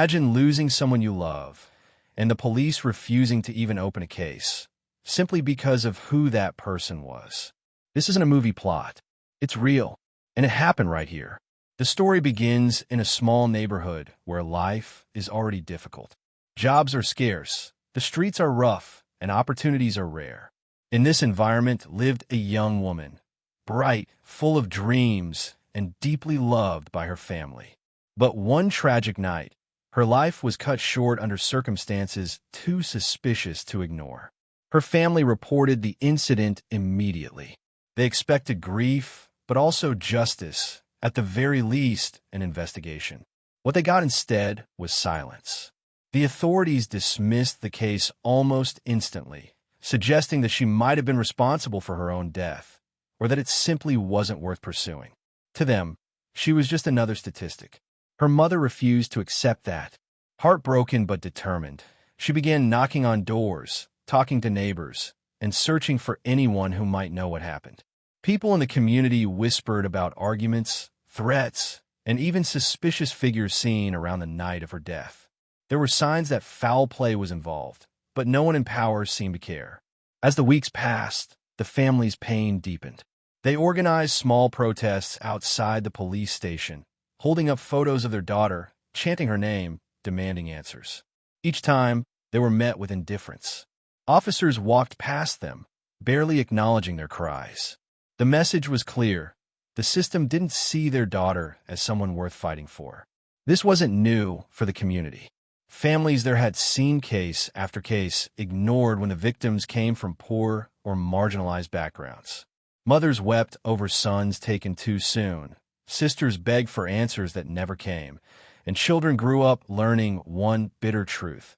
Imagine losing someone you love, and the police refusing to even open a case, simply because of who that person was. This isn't a movie plot. It's real, and it happened right here. The story begins in a small neighborhood where life is already difficult. Jobs are scarce, the streets are rough, and opportunities are rare. In this environment lived a young woman, bright, full of dreams, and deeply loved by her family. But one tragic night, her life was cut short under circumstances too suspicious to ignore. Her family reported the incident immediately. They expected grief, but also justice, at the very least, an investigation. What they got instead was silence. The authorities dismissed the case almost instantly, suggesting that she might have been responsible for her own death, or that it simply wasn't worth pursuing. To them, she was just another statistic. Her mother refused to accept that. Heartbroken but determined, she began knocking on doors, talking to neighbors, and searching for anyone who might know what happened. People in the community whispered about arguments, threats, and even suspicious figures seen around the night of her death. There were signs that foul play was involved, but no one in power seemed to care. As the weeks passed, the family's pain deepened. They organized small protests outside the police station, holding up photos of their daughter, chanting her name, demanding answers. Each time, they were met with indifference. Officers walked past them, barely acknowledging their cries. The message was clear. The system didn't see their daughter as someone worth fighting for. This wasn't new for the community. Families there had seen case after case ignored when the victims came from poor or marginalized backgrounds. Mothers wept over sons taken too soon. Sisters begged for answers that never came. And children grew up learning one bitter truth.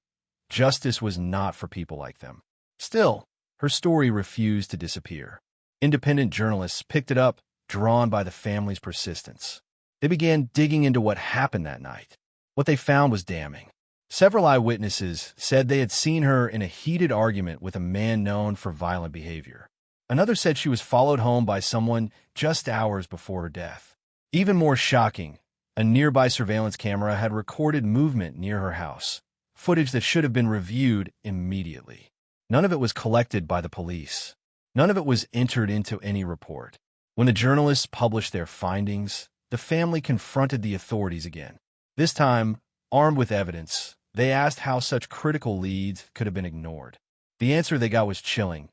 Justice was not for people like them. Still, her story refused to disappear. Independent journalists picked it up, drawn by the family's persistence. They began digging into what happened that night. What they found was damning. Several eyewitnesses said they had seen her in a heated argument with a man known for violent behavior. Another said she was followed home by someone just hours before her death. Even more shocking, a nearby surveillance camera had recorded movement near her house, footage that should have been reviewed immediately. None of it was collected by the police. None of it was entered into any report. When the journalists published their findings, the family confronted the authorities again. This time, armed with evidence, they asked how such critical leads could have been ignored. The answer they got was chilling.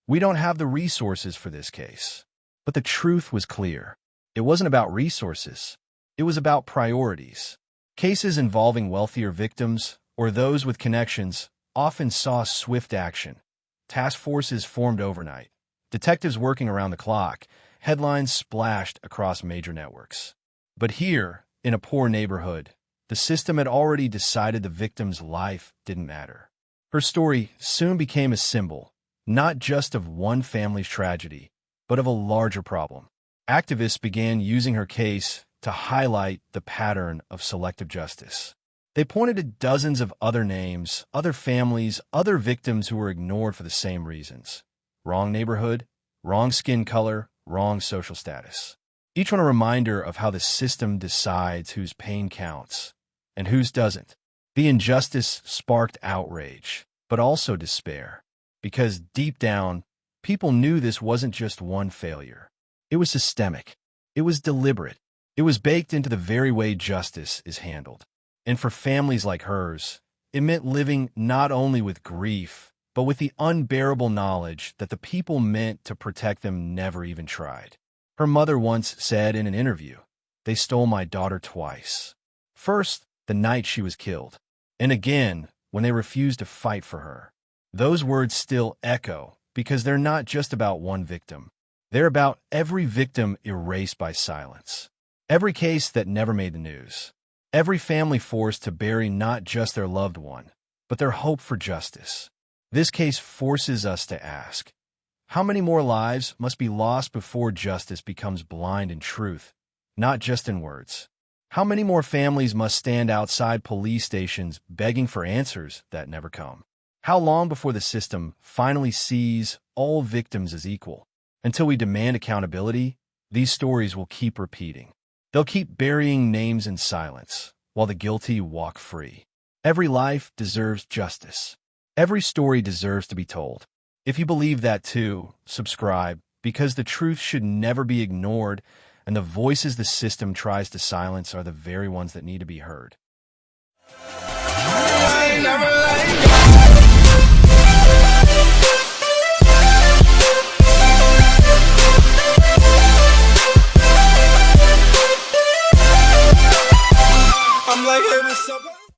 We don't have the resources for this case. But the truth was clear. It wasn't about resources. It was about priorities. Cases involving wealthier victims, or those with connections, often saw swift action. Task forces formed overnight. Detectives working around the clock. Headlines splashed across major networks. But here, in a poor neighborhood, the system had already decided the victim's life didn't matter. Her story soon became a symbol, not just of one family's tragedy, but of a larger problem. Activists began using her case to highlight the pattern of selective justice. They pointed to dozens of other names, other families, other victims who were ignored for the same reasons. Wrong neighborhood, wrong skin color, wrong social status. Each one a reminder of how the system decides whose pain counts and whose doesn't. The injustice sparked outrage, but also despair, because deep down, people knew this wasn't just one failure. It was systemic. It was deliberate. It was baked into the very way justice is handled. And for families like hers, it meant living not only with grief, but with the unbearable knowledge that the people meant to protect them never even tried. Her mother once said in an interview, "They stole my daughter twice. First, the night she was killed, and again when they refused to fight for her." Those words still echo because they're not just about one victim. They're about every victim erased by silence. Every case that never made the news. Every family forced to bury not just their loved one, but their hope for justice. This case forces us to ask, how many more lives must be lost before justice becomes blind in truth, not just in words? How many more families must stand outside police stations begging for answers that never come? How long before the system finally sees all victims as equal? Until we demand accountability, these stories will keep repeating. They'll keep burying names in silence, while the guilty walk free. Every life deserves justice. Every story deserves to be told. If you believe that too, subscribe, because the truth should never be ignored, and the voices the system tries to silence are the very ones that need to be heard. I never let